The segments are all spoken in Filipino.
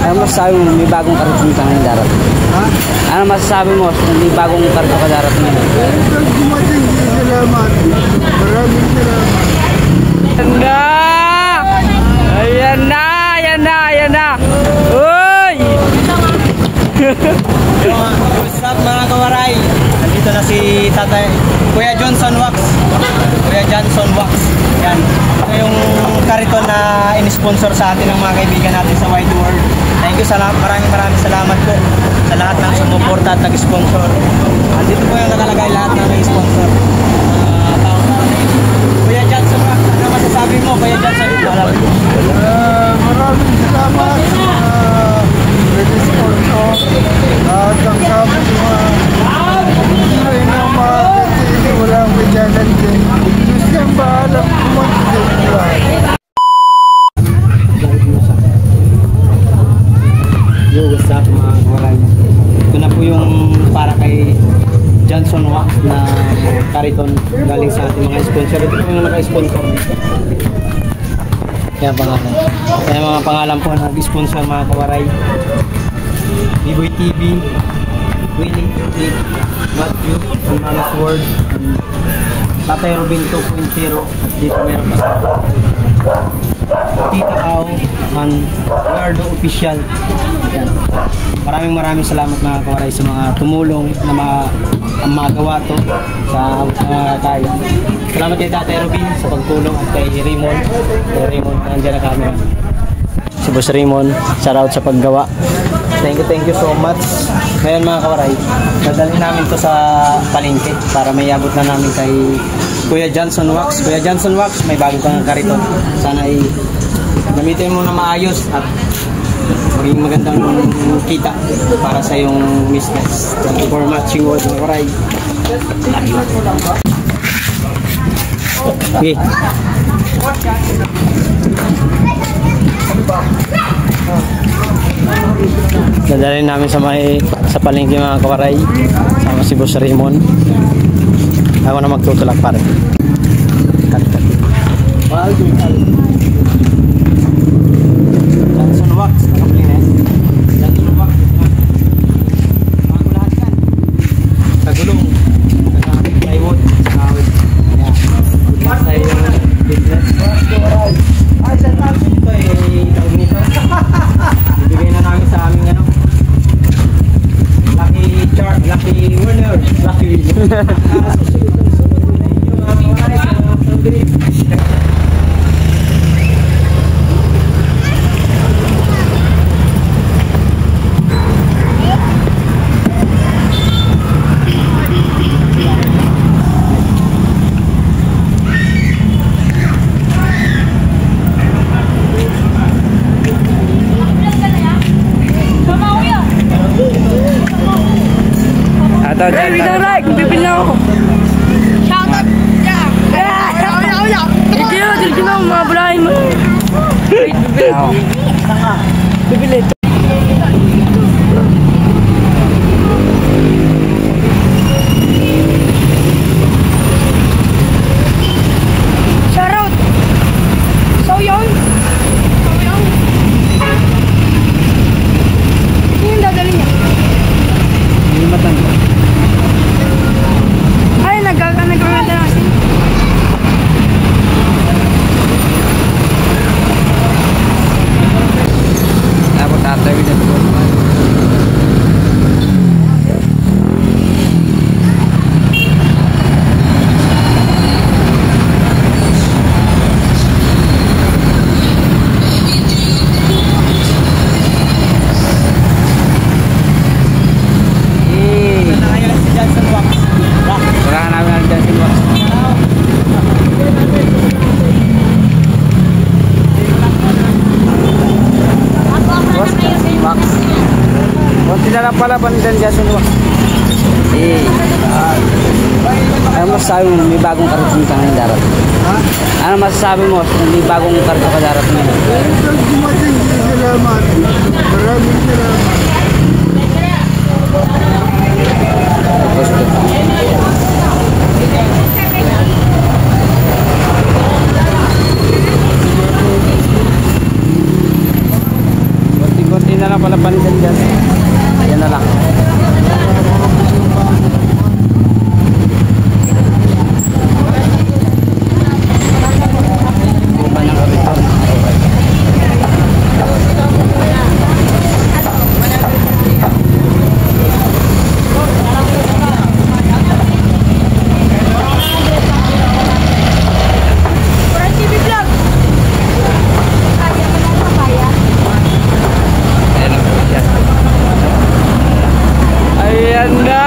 Ano masasabi mo, may bagong kariton ka ngayon darating? Ha? Ano masasabi mo, may bagong kariton ka darating ngayon? Dumating, salamat. Maraming salamat. Ganda! Ayan na! Ayan na! Ayan na! Uy! What's up mga kawaray? Nandito na si Tatay Kuya Johnson Wax. Kuya Johnson Wax. Yan. Ito yung kariton na in-sponsor sa atin ng mga kaibigan natin sa Wide World. Thank you, maraming salamat po sa lahat ng sumuporta at nag-sponsor. Andito po yung nakalagay lahat ng nag-sponsor. Kuya Johnson Wax, ano masasabi mo? Kuya Johnson Wax. Maraming salamat sa nag-sponsor. At ang sabi mo, hindi na makakasili, walang bigyanan din. Diyos niyang bahala kumansin nila. Yo, what's up mga kawaray? Ito na po yung para kay Johnson Wax na kariton galing sa ating mga sponsor. Ito po yung naka-sponsor dito. Kaya pangalan. Kaya mga pangalan po nag-sponsor mga kawaray. B-Boy TV, Willie, Matthew, Mama's World, Tatay Robin 2.0, at dito meron pa Tita Au, and Guardo Official. Yan. Maraming salamat mga kawaray sa mga tumulong na magawa to sa tayo. Salamat kay Tatay Robin sa pagtulong at kay Raymond. Kay Raymond, nandiyan na camera. Si Boss Raymond, shout out sa paggawa. Thank you so much. Ngayon mga kawaray, dadalhin namin to sa palengke para may abot na namin kay Kuya Johnson Wax. Kuya Johnson Wax, may bago kang kariton. Sana ay gamitin mo na maayos at maging magandang kita para sa iyong business. Thank you for watching mga kawaray. Okay. Dadalhin namin sa palengke mga kawaray sama si Boss Raymond. Ako na magtutulak pare. Johnson Wax, nakapilin eh. Johnson Wax. Mga lahat yan. Kagulong. Plywood. Kawit. Ayan. Sa iyong business. Ay, sa tabi nito eh. Tawag nito. Ibigay na namin sa aming ano. Lucky winner. Lucky winner. Atau Bidang like, bibili na ako. Shoutout! Hindi na, hindi na, mabulahin mo. Bibili ako. Bibili ito. Shoutout! So yun? Hindi yung dadali niya. Hindi matanda. Ay, nagkakanta na kasi. Ako tatawid na po. Pala pa nandyan Johnson Wax. Ano masasabi mo, may bagong kariton ka ngayon darating? Ha? Ano masasabi mo, may bagong kariton ka darating ngayon? Dumating, salamat. Maraming salamat. Konti-konti nyo na lang pala pandan dyan. Ayan na lang. Buka ng kariton. Ayan na!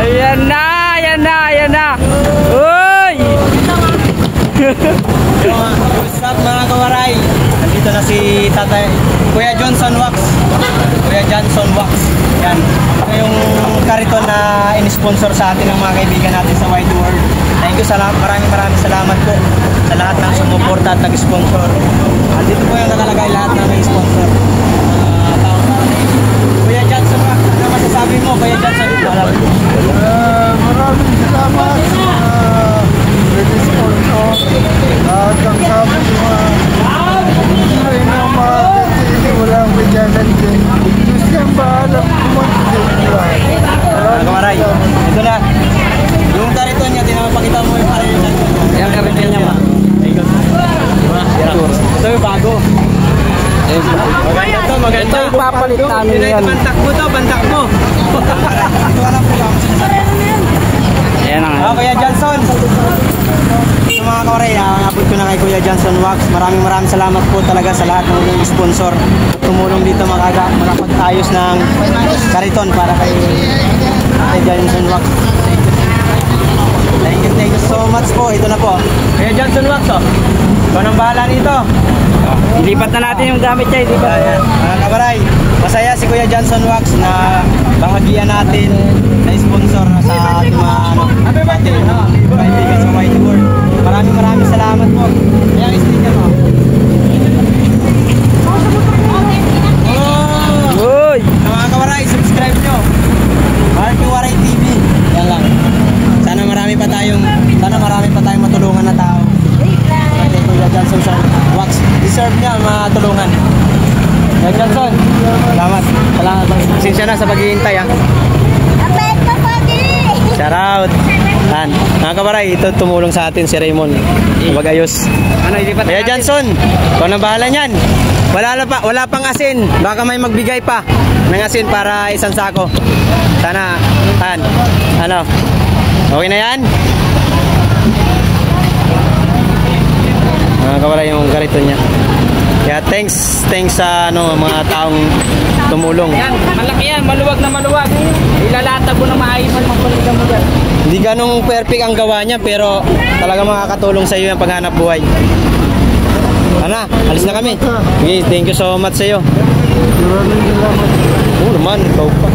Ayan na! Ayan na! Ayan na! Uy! What's up mga kawaray? Nandito na si Tatay Kuya Johnson Wax. Kuya Johnson Wax. Yan. Ito yung kariton na in-sponsor sa atin ng mga kaibigan natin sa Wide World. Thank you sa lahat. Maraming salamat po sa lahat ng sumuporta at nag-sponsor. Dito po yung nakalagay lahat ng may sponsor. Kuya Johnson Wax, ano masasabi mo? Kuya Johnson, Maraming salamat sa nag-sponsor at ang sabi ko ay na makakatili walang bigyanan din. Diyos niyang bahalang kumanti din. mga kawaray, ito na. Yung kariton niya, tinapakita mo yung kariton. Ayan kariton niya ma. Ito yung bago. Maganda to, maganda. Ito yung papalit namin yan. Bantak mo to, bantak mo. Ayan na nga. Kuya Johnson. So mga kawaray, abot ko na kay Kuya Johnson Wax. Maraming salamat po talaga sa lahat ng sponsor. Tumulong dito makapag-ayos ng kariton para kay Johnson Wax. Thank you so much po. Ito na po. Kuya Johnson Wax, oh. Ikaw nang bahala nito. Ilipat na natin yung gamit niya. Ilipat. Ayan. Mga kabaray, masaya si Kuya Johnson Wax na bahagian natin na sponsor sa ating mga kaibigan sa Wide World. Maraming salamat po. Ayan yung sticker mo. Uy! Mga kabaray, subscribe nyo. Marky Waray TV. Yan lang. Sana marami pa tayong matulungan na tao. Kay Kuya Johnson Wax. Deserve niya matulungan. Kuya Johnson, salamat. Pasensya na sa paghihintay ha. Shout out. Yan. Mga kabaray, ito tumulong sa atin si Raymond. Magayos. Ano, ilipat Kuya Johnson, ikaw na bahala niyan. Wala pang asin. Baka may magbigay pa ng asin para isang sako. Sana, ano? Okay na yan? Mga kabaray, yung kariton niya. Kaya thanks sa mga taong tumulong. Yan, malaki yan. Maluwag na maluwag. Ilalatag mo na maayos ang magpalitan mo dyan. Hindi ganong perfect ang gawa niya, pero talaga makakatulong sa iyo yung paghanap buhay. Ana, alis na kami. Okay, thank you so much sa iyo. Oo naman, ikaw pa.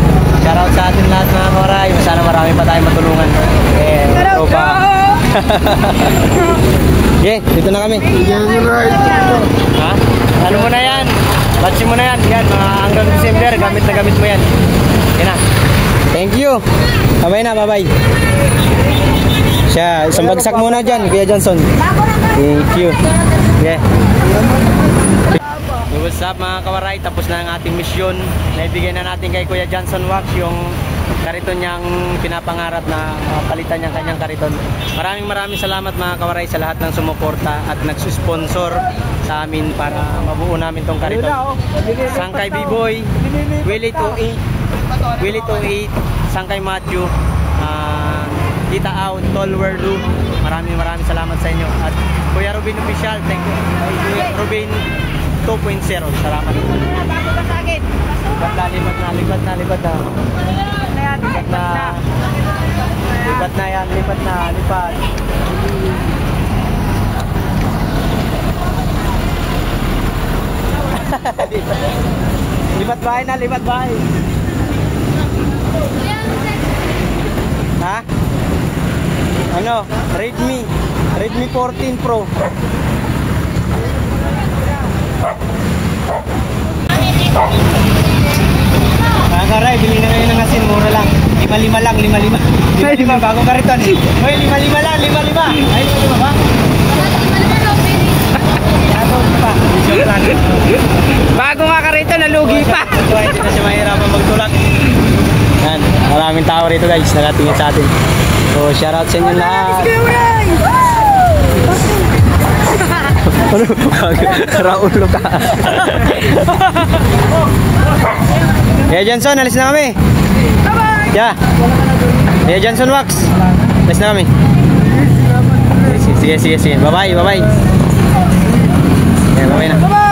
Shout out sa atin lahat mga kawaray. Sana marami pa tayong matulungan. Ikaw pa. Okay, dito na kami. Ha? Ano mo na yan? Batch mo na yan. Yan, mga hanggang December, gamit na gamit mo yan. Yan na. Thank you. Bye na, bye-bye. Siya, isang bagsak muna dyan, Kuya Johnson. Thank you. Okay. What's up mga kawaray? Tapos na ang ating misyon. Naibigay na natin kay Kuya Johnson Wax yung kariton niyang pinapangarap na palitan niyang kanyang kariton. Maraming salamat mga kawaray sa lahat ng sumuporta at nagsusponsor sa amin para mabuo namin tong kariton. Sangkay B-Boy, Willie 28, Sangkay Matthew, Tita Out, Tolwerdu. Maraming salamat sa inyo. At Kuya Robin Official, thank you. Kuya Robin 2.0, salamat. Lipat na. Lipat bahay. Ha? Ano? Redmi 14 Pro. Mga karay, bili na kayo ng asin, mura lang. 5-5 lang, 5-5. Bagong kariton. Hoy, 5-5 lang, 5-5. Ay, 5 ba? Bago nga ka rito, nalugi pa. So, hindi na siya mahirapan magtulak. Yan, maraming tao rito guys, nakatingin sa atin. So, shoutout sa inyo lahat. Ano? Raulo ka. Yeah, Johnson, alis na kami. Yeah. Yeah, Johnson Wax. Alis na kami. Sige. Bye-bye. Yeah, bye-bye na.